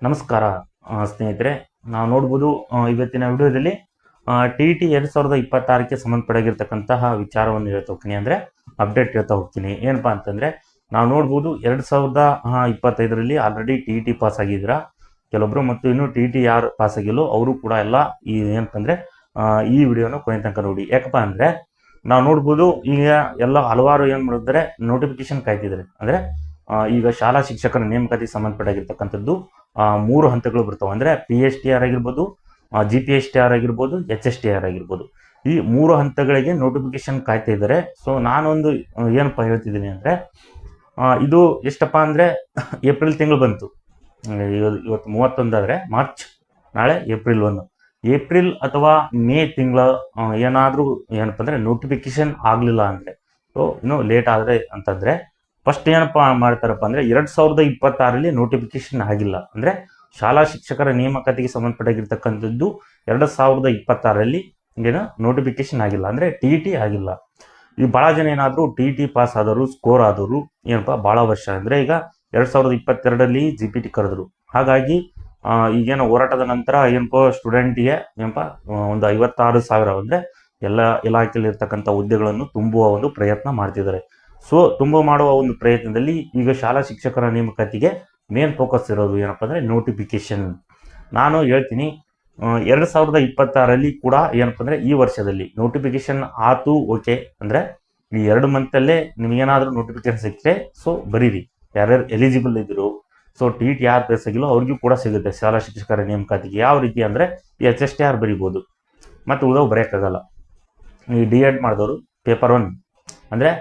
ನಮಸ್ಕಾರ ಸ್ನೇಹಿತರೆ. ನಾವು ನೋಡ್ಬೋದು ಇವತ್ತಿನ ವಿಡಿಯೋದಲ್ಲಿ ಟಿ ಇ ಟಿ 2026ಕ್ಕೆ ಸಂಬಂಧಪಟ್ಟಾಗಿರ್ತಕ್ಕಂತಹ ವಿಚಾರವನ್ನು ಹೇಳ್ತಾ ಹೋಗ್ತೀನಿ. ಅಂದರೆ ಅಪ್ಡೇಟ್ ಹೇಳ್ತಾ ಹೋಗ್ತೀನಿ. ಏನಪ್ಪಾ ಅಂತಂದರೆ ನಾವು ನೋಡ್ಬೋದು 2025ರಲ್ಲಿ already T E T pass ಆಗಿದ್ದೀರಾ ಕೆಲವೊಬ್ಬರು, ಮತ್ತು ಇನ್ನು ಟಿ ಇ ಟಿ ಯಾರು ಪಾಸ್ ಆಗಿಲ್ಲೋ ಅವರು ಕೂಡ ಎಲ್ಲ ಈ ಏನಂತಂದರೆ ಈ ವಿಡಿಯೋನ ಕೊನೆ ತನಕ ನೋಡಿ. ಯಾಕಪ್ಪ ಅಂದರೆ ನಾವು ನೋಡ್ಬೋದು ಈಗ ಎಲ್ಲ ಹಲವಾರು ಏನು ಮಾಡಿದ್ರೆ ನೋಟಿಫಿಕೇಶನ್ ಕಾಯ್ತಿದ್ದಾರೆ. ಅಂದರೆ ಈಗ ಶಾಲಾ ಶಿಕ್ಷಕರ ನೇಮಕಾತಿಗೆ ಸಂಬಂಧಪಟ್ಟಾಗಿರ್ತಕ್ಕಂಥದ್ದು 3 ಹಂತಗಳು ಬರ್ತಾವೆ. ಅಂದರೆ ಪಿ ಎಸ್ ಟಿ ಆರ್ ಆಗಿರ್ಬೋದು, G P S T R ಆಗಿರ್ಬೋದು, ಎಚ್ ಎಸ್ ಟಿ ಆರ್ ಆಗಿರ್ಬೋದು. ಈ 3 ಹಂತಗಳಿಗೆ ನೋಟಿಫಿಕೇಶನ್ ಕಾಯ್ತಾ ಇದ್ದಾರೆ. ಸೊ ನಾನೊಂದು ಏನಪ್ಪ ಹೇಳ್ತಿದ್ದೀನಿ ಅಂದರೆ ಇದು ಎಷ್ಟಪ್ಪ ಅಂದರೆ ಏಪ್ರಿಲ್ ತಿಂಗಳು ಬಂತು. ಇವತ್ತು 31 ಆದರೆ ಮಾರ್ಚ್, ನಾಳೆ ಏಪ್ರಿಲ್ 1. ಏಪ್ರಿಲ್ ಅಥವಾ ಮೇ ತಿಂಗಳ ಏನಾದರೂ ಏನಪ್ಪ ಅಂದರೆ ನೋಟಿಫಿಕೇಶನ್ ಆಗಲಿಲ್ಲ ಅಂದರೆ, ಸೊ ಇನ್ನೂ ಲೇಟ್ ಆದರೆ ಅಂತಂದರೆ ಫಸ್ಟ್ ಏನಪ್ಪ ಮಾಡ್ತಾರಪ್ಪ ಅಂದರೆ 2026ರಲ್ಲಿ ನೋಟಿಫಿಕೇಶನ್ ಆಗಿಲ್ಲ ಅಂದರೆ ಶಾಲಾ ಶಿಕ್ಷಕರ ನೇಮಕಾತಿಗೆ ಸಂಬಂಧಪಟ್ಟಾಗಿರ್ತಕ್ಕಂಥದ್ದು 2026ರಲ್ಲಿ ಏನು ನೋಟಿಫಿಕೇಶನ್ ಆಗಿಲ್ಲ ಅಂದರೆ ಟಿ ಇ ಟಿ ಆಗಿಲ್ಲ. ಈ ಭಾಳ ಜನ ಏನಾದರೂ ಟಿ ಇ ಟಿ ಪಾಸ್ ಆದವರು, ಸ್ಕೋರ್ ಆದವರು ಏನಪ್ಪ ಭಾಳ ವರ್ಷ ಅಂದರೆ ಈಗ 2022ರಲ್ಲಿ ಜಿ ಪಿ ಟಿ ಕರೆದ್ರು. ಹಾಗಾಗಿ ಈಗೇನು ಹೋರಾಟದ ನಂತರ ಏನಪ್ಪ ಸ್ಟೂಡೆಂಟಿಗೆ ಏನಪ್ಪ ಒಂದು 56,000 ಅಂದರೆ ಎಲ್ಲ ಇಲಾಖೆಯಲ್ಲಿ ಇರ್ತಕ್ಕಂಥ ಹುದ್ದೆಗಳನ್ನು ತುಂಬುವ ಒಂದು ಪ್ರಯತ್ನ ಮಾಡ್ತಿದ್ದಾರೆ. ಸೊ ಮಾಡುವ ಒಂದು ಪ್ರಯತ್ನದಲ್ಲಿ ಈಗ ಶಾಲಾ ಶಿಕ್ಷಕರ ನೇಮಕಾತಿಗೆ ಮೇನ್ ಫೋಕಸ್ ಇರೋದು ಏನಪ್ಪ ಅಂದರೆ ನೋಟಿಫಿಕೇಶನ್. ನಾನು ಹೇಳ್ತೀನಿ 2026ರಲ್ಲಿ ಕೂಡ ಏನಪ್ಪ ಅಂದರೆ ಈ ವರ್ಷದಲ್ಲಿ ನೋಟಿಫಿಕೇಶನ್ ಆತು, ಓಕೆ ಅಂದರೆ ಈ 2 ಮಂತಲ್ಲೇ ನಿಮಗೇನಾದರೂ ನೋಟಿಫಿಕೇಶನ್ ಸಿಕ್ಕರೆ ಸೊ ಬರೀರಿ. ಯಾರ್ಯಾರು ಎಲಿಜಿಬಲ್ ಇದ್ರು, ಸೊ ಟಿ ಇ ಟಿ ಯಾರು ಪಾಸ್ ಆಗಿಲ್ಲೋ ಅವ್ರಿಗೂ ಕೂಡ ಸಿಗುತ್ತೆ ಶಾಲಾ ಶಿಕ್ಷಕರ ನೇಮಕಾತಿಗೆ. ಯಾವ ರೀತಿ ಅಂದರೆ ಎಚ್ ಎಸ್ ಟಿ ಆರ್ ಬರಿಬೋದು, ಮತ್ತು ಉಳಿದವು ಬರೆಯೋಕ್ಕಾಗಲ್ಲ. ಈ ಡಿ ಎಡ್ ಮಾಡಿದವರು ಪೇಪರ್ 1 ಅಂದರೆ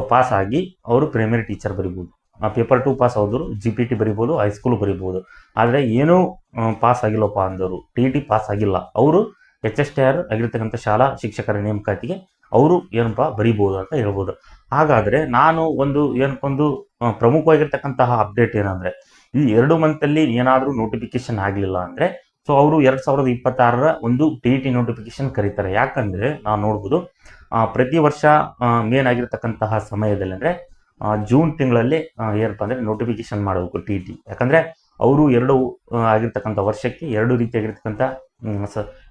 ಪಾಸ್ ಆಗಿ ಅವರು ಪ್ರೈಮರಿ ಟೀಚರ್ ಬರಿಬೋದು. ಪೇಪರ್ 2 ಪಾಸ್ ಆದವರು ಜಿ ಪಿ ಟಿ ಬರಿಬೋದು, ಹೈಸ್ಕೂಲ್ ಬರಿಬೋದು. ಆದರೆ ಏನೂ ಪಾಸ್ ಆಗಿಲ್ಲಪ್ಪ ಅಂದವರು, ಟಿ ಇ ಟಿ ಪಾಸ್ ಆಗಿಲ್ಲ, ಅವರು ಎಚ್ ಎಸ್ ಟಿ ಆರ್ ಆಗಿರ್ತಕ್ಕಂಥ ಶಾಲಾ ಶಿಕ್ಷಕರ ನೇಮಕಾತಿಗೆ ಅವರು ಏನಪ್ಪ ಬರಿಬೋದು ಅಂತ ಹೇಳ್ಬೋದು. ಹಾಗಾದರೆ ನಾನು ಒಂದು ಏನಕ್ಕೊಂದು ಪ್ರಮುಖವಾಗಿರ್ತಕ್ಕಂತಹ ಅಪ್ಡೇಟ್ ಏನಂದರೆ ಈ 2 ಮಂತಲ್ಲಿ ಏನಾದರೂ ನೋಟಿಫಿಕೇಶನ್ ಆಗಲಿಲ್ಲ ಅಂದರೆ ಸೊ ಅವರು 2026ರ ಒಂದು ಟಿ ಇ ಟಿ ನೋಟಿಫಿಕೇಶನ್ ಕರೀತಾರೆ. ಯಾಕಂದರೆ ನಾವು ನೋಡ್ಬೋದು ಪ್ರತಿ ವರ್ಷ ಮೇನ್ ಆಗಿರ್ತಕ್ಕಂತಹ ಸಮಯದಲ್ಲಿ ಅಂದರೆ ಜೂನ್ ತಿಂಗಳಲ್ಲಿ ಏನಪ್ಪ ಅಂದರೆ ನೋಟಿಫಿಕೇಶನ್ ಮಾಡಬೇಕು ಟಿ ಇ ಟಿ. ಯಾಕಂದರೆ ಅವರು 2 ಆಗಿರ್ತಕ್ಕಂಥ ವರ್ಷಕ್ಕೆ 2 ರೀತಿಯಾಗಿರ್ತಕ್ಕಂಥ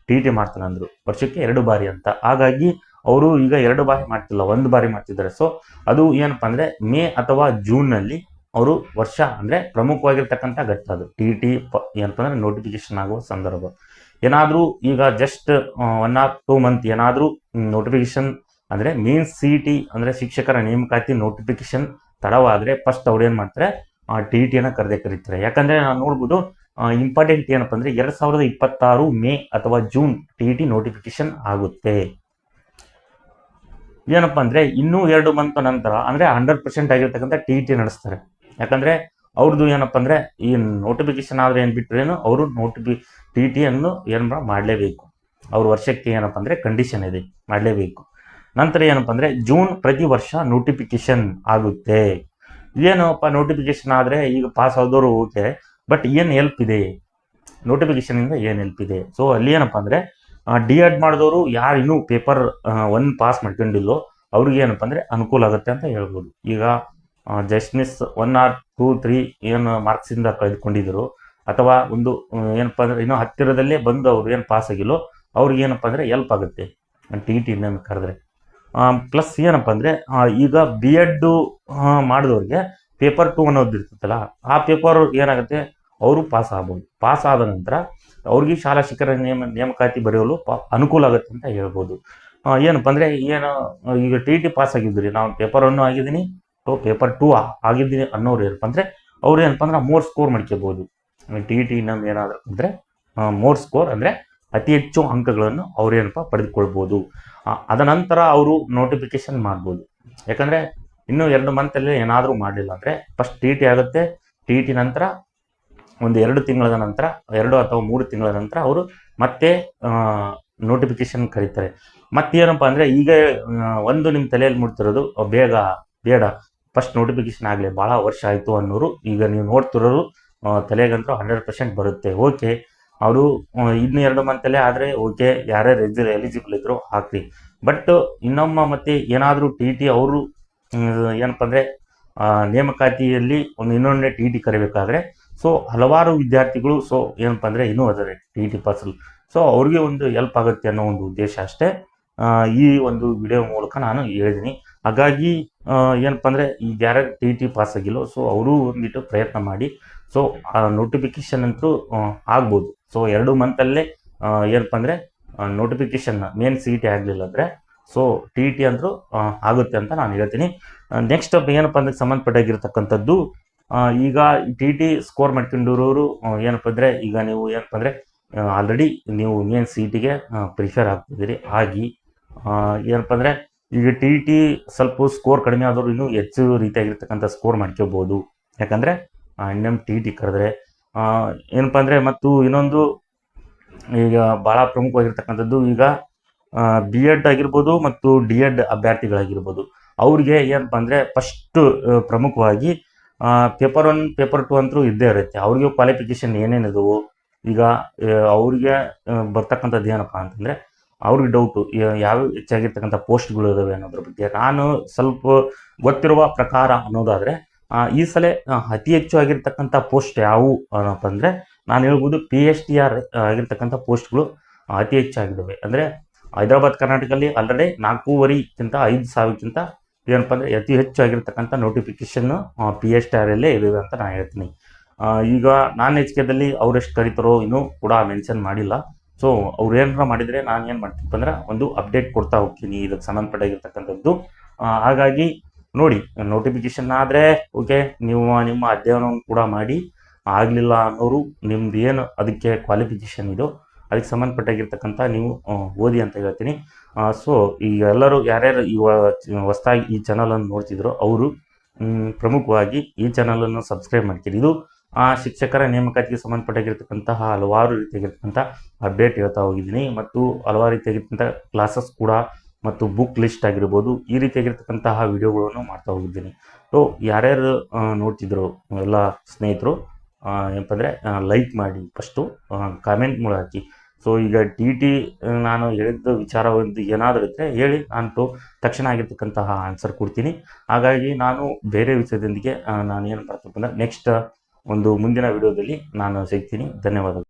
ಟಿ ಇ ಟಿ ಮಾಡ್ತಾರೆ ಅಂದರು, ವರ್ಷಕ್ಕೆ 2 ಬಾರಿ ಅಂತ. ಹಾಗಾಗಿ ಅವರು ಈಗ 2 ಬಾರಿ ಮಾಡ್ತಿಲ್ಲ, 1 ಬಾರಿ ಮಾಡ್ತಿದ್ದಾರೆ. ಸೊ ಅದು ಏನಪ್ಪ ಅಂದರೆ ಮೇ ಅಥವಾ ಜೂನ್ನಲ್ಲಿ ಅವರು ವರ್ಷ ಅಂದರೆ ಪ್ರಮುಖವಾಗಿರ್ತಕ್ಕಂಥ ಘಟ್ಟ ಅದು ಟಿ ಇ ಟಿ ಏನಪ್ಪ ಅಂದರೆ ನೋಟಿಫಿಕೇಶನ್ ಆಗುವ ಸಂದರ್ಭ. ಏನಾದರೂ ಈಗ ಜಸ್ಟ್ 1 or 2 ಮಂತ್ ಏನಾದರೂ ನೋಟಿಫಿಕೇಶನ್ ಅಂದರೆ ಮೇನ್ ಸಿ ಇ ಟಿ ಅಂದರೆ ಶಿಕ್ಷಕರ ನೇಮಕಾತಿ ನೋಟಿಫಿಕೇಶನ್ ತಡವಾದರೆ ಫಸ್ಟ್ ಅವ್ರು ಏನು ಮಾಡ್ತಾರೆ ಟಿ ಇ ಟಿಯನ್ನು ಕರೀತಾರೆ. ಯಾಕಂದರೆ ನಾವು ನೋಡ್ಬೋದು ಇಂಪಾರ್ಟೆಂಟ್ ಏನಪ್ಪ ಅಂದರೆ 2026 ಮೇ ಅಥವಾ June T E T notification ಆಗುತ್ತೆ. ಏನಪ್ಪ ಅಂದರೆ ಇನ್ನೂ 2 ಮಂತ್ ನಂತರ ಅಂದರೆ 100% ಆಗಿರ್ತಕ್ಕಂಥ ಟಿ ಇ ಟಿ ನಡೆಸ್ತಾರೆ. ಯಾಕಂದರೆ ಅವ್ರದ್ದು ಏನಪ್ಪ ಅಂದರೆ ಈ ನೋಟಿಫಿಕೇಶನ್ ಆದರೆ ಏನು ಬಿಟ್ಟರೇನು ಅವರು ಟಿ ಇ ಟಿಯನ್ನು ಏನು ಮಾಡಲೇಬೇಕು. ಅವ್ರ ವರ್ಷಕ್ಕೆ ಏನಪ್ಪ ಅಂದರೆ ಕಂಡೀಷನ್ ಇದೆ, ಮಾಡಲೇಬೇಕು. ನಂತರ ಏನಪ್ಪ ಅಂದರೆ ಜೂನ್ ಪ್ರತಿ ವರ್ಷ ನೋಟಿಫಿಕೇಶನ್ ಆಗುತ್ತೆ. ಏನಪ್ಪ ನೋಟಿಫಿಕೇಶನ್ ಆದರೆ ಈಗ ಪಾಸ್ ಆದವರು ಓಕೆ, ಬಟ್ ಏನು ಹೆಲ್ಪ್ ಇದೆ ನೋಟಿಫಿಕೇಶನಿಂದ, ಏನು ಹೆಲ್ಪ್ ಇದೆ? ಸೊ ಅಲ್ಲಿ ಏನಪ್ಪ ಅಂದರೆ ಡಿ ಎಡ್ ಮಾಡಿದವರು ಯಾರು ಇನ್ನೂ ಪೇಪರ್ 1 ಪಾಸ್ ಮಾಡ್ಕೊಂಡಿಲ್ಲೋ ಅವ್ರಿಗೆ ಏನಪ್ಪ ಅಂದರೆ ಅನುಕೂಲ ಆಗುತ್ತೆ ಅಂತ ಹೇಳ್ಬೋದು. ಈಗ ಜಸ್ಟ್ ಮಿಸ್ 1 or 2, 3 ಏನು ಮಾರ್ಕ್ಸಿಂದ ಕಳೆದುಕೊಂಡಿದ್ರು, ಅಥವಾ ಒಂದು ಏನಪ್ಪ ಅಂದರೆ ಇನ್ನೂ ಹತ್ತಿರದಲ್ಲೇ ಬಂದು ಅವ್ರು ಏನು ಪಾಸ್ ಆಗಿಲ್ಲೋ ಅವ್ರಿಗೆ ಏನಪ್ಪ ಅಂದರೆ ಹೆಲ್ಪ್ ಆಗುತ್ತೆ ಟಿ ಇ ಟಿ ಕರೆದ್ರೆ. ಪ್ಲಸ್ ಏನಪ್ಪ ಅಂದರೆ ಈಗ ಬಿ ಎಡ್ ಮಾಡಿದವ್ರಿಗೆ ಪೇಪರ್ 2 ಅನ್ನೋದು ಇರ್ತೈತಲ್ಲ, ಆ ಪೇಪರ್ ಏನಾಗುತ್ತೆ ಅವರು ಪಾಸ್ ಆಗ್ಬೋದು. ಪಾಸ್ ಆದ ನಂತರ ಅವ್ರಿಗೆ ಶಾಲಾ ಶಿಕ್ಷಕರ ನೇಮಕಾತಿ ಬರೆಯಲು ಅನುಕೂಲ ಆಗುತ್ತೆ ಅಂತ ಹೇಳ್ಬೋದು. ಏನಪ್ಪ ಅಂದರೆ ಏನು ಈಗ ಟಿ ಇ ಟಿ ಪಾಸ್ ಆಗಿದ್ರಿ, ನಾವು ಪೇಪರ್ 1 ಆಗಿದ್ದೀನಿ, ಪೇಪರ್ 2 ಆಗಿದ್ದೀನಿ ಅನ್ನೋರು ಏನಪ್ಪ ಅಂದರೆ ಅವ್ರು ಏನಪ್ಪ ಅಂದ್ರೆ ಮೋರ್ ಸ್ಕೋರ್ ಮಾಡ್ಕೋಬೋದು. ಟಿ ಇ ಟಿ ಇನ್ನೊಂದು ಏನಾದರೂ ಅಂದರೆ ಮೋರ್ ಸ್ಕೋರ್ ಅಂದರೆ ಅತಿ ಹೆಚ್ಚು ಅಂಕಗಳನ್ನು ಅವ್ರು ಏನಪ್ಪ ಪಡೆದುಕೊಳ್ಬೋದು. ಅದ ನಂತರ ಅವರು ನೋಟಿಫಿಕೇಶನ್ ಮಾಡ್ಬೋದು. ಯಾಕಂದರೆ ಇನ್ನೂ 2 ಮಂತಲ್ಲಿ ಏನಾದರೂ ಮಾಡಲಿಲ್ಲ ಅಂದರೆ ಫಸ್ಟ್ ಟಿ ಇ ಟಿ ಆಗುತ್ತೆ. ಟಿ ಇ ಟಿ ನಂತರ ಒಂದು 2 ತಿಂಗಳ ನಂತರ, 2 ಅಥವಾ 3 ತಿಂಗಳ ನಂತರ ಅವರು ಮತ್ತೆ ನೋಟಿಫಿಕೇಶನ್ ಕರೀತಾರೆ. ಮತ್ತೇನಪ್ಪ ಅಂದರೆ ಈಗ ಒಂದು ನಿಮ್ಮ ತಲೆಯಲ್ಲಿ ಮುಡ್ತಿರೋದು ಬೇಡ ಫಸ್ಟ್ ನೋಟಿಫಿಕೇಶನ್ ಆಗಲಿ, ಭಾಳ ವರ್ಷ ಆಯಿತು ಅನ್ನೋರು ಈಗ ನೀವು ನೋಡ್ತಿರೋರು ತಲೆಗಂತೂ 100% ಬರುತ್ತೆ. ಓಕೆ, ಅವರು ಇನ್ನು 2 ಮಂತಲ್ಲೇ ಆದರೆ ಓಕೆ, ಯಾರ್ಯಾರು ಎಲಿಜಿಬಲ್ ಇದ್ರು ಹಾಕ್ರಿ. ಬಟ್ ಇನ್ನೊಮ್ಮ ಮತ್ತೆ ಏನಾದರೂ ಟಿ ಇ ಟಿ ಅವರು ಏನಪ್ಪ ಅಂದರೆ ನೇಮಕಾತಿಯಲ್ಲಿ ಇನ್ನೊಂದೇ ಟಿ ಇ ಟಿ ಕರಿಬೇಕಾದ್ರೆ ಸೊ ಹಲವಾರು ವಿದ್ಯಾರ್ಥಿಗಳು ಸೊ ಏನಪ್ಪ ಅಂದರೆ ಇನ್ನೂ ಅದರ ಟಿ ಟಿ ಪಾಸಲ್ಲಿ, ಸೊ ಅವ್ರಿಗೆ ಒಂದು ಹೆಲ್ಪ್ ಆಗುತ್ತೆ ಅನ್ನೋ ಒಂದು ಉದ್ದೇಶ ಅಷ್ಟೇ ಈ ಒಂದು ವಿಡಿಯೋ ಮೂಲಕ ನಾನು ಹೇಳಿದ್ದೀನಿ. ಹಾಗಾಗಿ ಏನಪ್ಪ ಅಂದರೆ ಈಗ ಯಾರ್ಯಾರು ಟಿ ಟಿ ಪಾಸ್ ಆಗಿಲ್ಲೋ ಸೊ ಅವರು ಒಂದಿಟ್ಟು ಪ್ರಯತ್ನ ಮಾಡಿ. ಸೊ ಆ ನೋಟಿಫಿಕೇಶನ್ ಅಂತೂ ಆಗ್ಬೋದು. ಸೊ 2 ಮಂತಲ್ಲೇ ಏನಪ್ಪ ಅಂದರೆ notification main C E T ಆಗಲಿಲ್ಲ ಅಂದರೆ ಸೊ ಟಿ ಇ ಟಿ ಅಂದರೂ ಆಗುತ್ತೆ ಅಂತ ನಾನು ಹೇಳ್ತೀನಿ. ನೆಕ್ಸ್ಟ್ ಏನಪ್ಪ ಅಂದರೆ ಸಂಬಂಧಪಟ್ಟಾಗಿರ್ತಕ್ಕಂಥದ್ದು ಈಗ ಟಿ ಟಿ ಸ್ಕೋರ್ ಮಾಡ್ಕೊಂಡಿರೋರು ಏನಪ್ಪ ಅಂದರೆ ಈಗ ನೀವು ಏನಪ್ಪ ಅಂದರೆ ಆಲ್ರೆಡಿ ನೀವು ಮೇನ್ ಸಿ ಇ ಟಿಗೆ ಪ್ರಿಫೇರ್ ಆಗ್ತಿದ್ದೀರಿ. ಆಗಿ ಏನಪ್ಪ ಅಂದರೆ ಈಗ ಟಿ ಇ ಟಿ ಸ್ವಲ್ಪ ಸ್ಕೋರ್ ಕಡಿಮೆ ಆದರೂ ಇನ್ನೂ ಹೆಚ್ಚು ರೀತಿಯಾಗಿರ್ತಕ್ಕಂಥ ಸ್ಕೋರ್ ಮಾಡ್ಕೋಬೋದು. ಯಾಕಂದರೆ ಇನ್ನೊಮ್ಮೆ ಟಿ ಇ ಟಿ ಕರೆದ್ರೆ ಏನಪ್ಪ ಅಂದರೆ ಮತ್ತು ಇನ್ನೊಂದು ಈಗ ಭಾಳ ಪ್ರಮುಖವಾಗಿರ್ತಕ್ಕಂಥದ್ದು ಈಗ ಬಿ ಎಡ್ ಆಗಿರ್ಬೋದು ಮತ್ತು ಡಿ ಎಡ್ ಅಭ್ಯರ್ಥಿಗಳಾಗಿರ್ಬೋದು, ಅವ್ರಿಗೆ ಏನಪ್ಪ ಅಂದರೆ ಫಸ್ಟು ಪ್ರಮುಖವಾಗಿ ಪೇಪರ್ 1 ಪೇಪರ್ 2 ಅಂತೂ ಇದ್ದೇ ಇರುತ್ತೆ. ಅವ್ರಿಗೆ ಕ್ವಾಲಿಫಿಕೇಷನ್ ಏನೇನಿದವು ಈಗ ಅವ್ರಿಗೆ ಬರ್ತಕ್ಕಂಥದ್ದು ಏನಪ್ಪ ಅಂತಂದರೆ ಅವ್ರಿಗೆ ಡೌಟು ಯಾವ ಹೆಚ್ಚಾಗಿರ್ತಕ್ಕಂಥ ಪೋಸ್ಟ್ಗಳು ಇದಾವೆ ಅನ್ನೋದ್ರ ಬಗ್ಗೆ. ನಾನು ಸ್ವಲ್ಪ ಗೊತ್ತಿರುವ ಪ್ರಕಾರ ಅನ್ನೋದಾದರೆ ಈ ಸಲ ಅತಿ ಹೆಚ್ಚು ಆಗಿರ್ತಕ್ಕಂಥ ಪೋಸ್ಟ್ ಯಾವುವು ಅನ್ನಪ್ಪ ಅಂದರೆ ನಾನು ಹೇಳ್ಬೋದು PSTR ಆಗಿರ್ತಕ್ಕಂಥ ಪೋಸ್ಟ್ಗಳು ಅತಿ ಹೆಚ್ಚಾಗಿದ್ದಾವೆ. ಅಂದರೆ ಹೈದರಾಬಾದ್ ಕರ್ನಾಟಕದಲ್ಲಿ ಆಲ್ರೆಡಿ 4,500 5,000ಕ್ಕಿಂತ ಏನಪ್ಪ ಅಂದರೆ ಅತಿ ಹೆಚ್ಚು ಆಗಿರ್ತಕ್ಕಂಥ ನೋಟಿಫಿಕೇಷನ್ನು PSTR ಅಲ್ಲೇ ಇದಾವೆ ಅಂತ ನಾನು ಹೇಳ್ತೀನಿ. ಈಗ ನಾನ್ ಎಚ್ ಕೆದಲ್ಲಿ ಅವರೆಷ್ಟು ಕರೀತಾರೋ ಇನ್ನೂ ಕೂಡ ಮೆನ್ಷನ್ ಮಾಡಿಲ್ಲ. ಸೊ ಅವ್ರು ಏನಾರ ಮಾಡಿದರೆ ನಾನು ಏನು ಮಾಡ್ತೀನಪ್ಪ ಅಂದ್ರೆ ಒಂದು ಅಪ್ಡೇಟ್ ಕೊಡ್ತಾ ಹೋಗ್ತೀನಿ ಇದಕ್ಕೆ ಸಂಬಂಧಪಟ್ಟಾಗಿರ್ತಕ್ಕಂಥದ್ದು. ಹಾಗಾಗಿ ನೋಡಿ, ನೋಟಿಫಿಕೇಷನ್ ಆದರೆ ಓಕೆ, ನೀವು ನಿಮ್ಮ ಅಧ್ಯಯನವನ್ನು ಕೂಡ ಮಾಡಿ. ಆಗಲಿಲ್ಲ ಅನ್ನೋರು ನಿಮ್ದು ಏನು ಅದಕ್ಕೆ ಕ್ವಾಲಿಫಿಕೇಷನ್ ಇದೋ ಅದಕ್ಕೆ ಸಂಬಂಧಪಟ್ಟಾಗಿರ್ತಕ್ಕಂಥ ನೀವು ಓದಿ ಅಂತ ಹೇಳ್ತೀನಿ. ಸೊ ಈಗ ಎಲ್ಲರೂ ಯಾರ್ಯಾರು ಹೊಸದಾಗಿ ಈ ಚಾನಲನ್ನು ನೋಡ್ತಿದ್ರು ಅವರು ಪ್ರಮುಖವಾಗಿ ಈ ಚಾನಲನ್ನು ಸಬ್ಸ್ಕ್ರೈಬ್ ಮಾಡ್ತೀರಿ. ಇದು ಶಿಕ್ಷಕರ ನೇಮಕಾತಿಗೆ ಸಂಬಂಧಪಟ್ಟಾಗಿರ್ತಕ್ಕಂತಹ ಹಲವಾರು ರೀತಿಯಾಗಿರ್ತಕ್ಕಂಥ ಅಪ್ಡೇಟ್ ಹೇಳ್ತಾ ಹೋಗಿದ್ದೀನಿ ಮತ್ತು ಹಲವಾರು ರೀತಿಯಾಗಿರ್ತಕ್ಕಂಥ ಕ್ಲಾಸಸ್ ಕೂಡ ಮತ್ತು ಬುಕ್ ಲಿಸ್ಟ್ ಆಗಿರ್ಬೋದು ಈ ರೀತಿಯಾಗಿರ್ತಕ್ಕಂತಹ ವಿಡಿಯೋಗಳನ್ನು ಮಾಡ್ತಾ ಹೋಗಿದ್ದೀನಿ. ಸೊ ಯಾರ್ಯಾರು ನೋಡ್ತಿದ್ರು ಎಲ್ಲ ಸ್ನೇಹಿತರು ಏನಪ್ಪ ಅಂದರೆ ಲೈಕ್ ಮಾಡಿ, ಫಸ್ಟು ಕಾಮೆಂಟ್ ಮೂಲಕ ಹಾಕಿ. ಸೊ ಈಗ ಟಿ ಟಿ ನಾನು ಹೇಳಿದ ವಿಚಾರ ಒಂದು ಏನಾದರೂ ಇದ್ದರೆ ಹೇಳಿ, ನಾನು ತಕ್ಷಣ ಆಗಿರ್ತಕ್ಕಂತಹ ಆನ್ಸರ್ ಕೊಡ್ತೀನಿ. ಹಾಗಾಗಿ ನಾನು ಬೇರೆ ವಿಷಯದೊಂದಿಗೆ ನಾನು ಏನು ಮಾಡ್ತಪ್ಪ ಅಂದರೆ ನೆಕ್ಸ್ಟ್ ಒಂದು ಮುಂದಿನ ವಿಡಿಯೋದಲ್ಲಿ ನಾನು ಸಿಗ್ತೀನಿ. ಧನ್ಯವಾದಗಳು.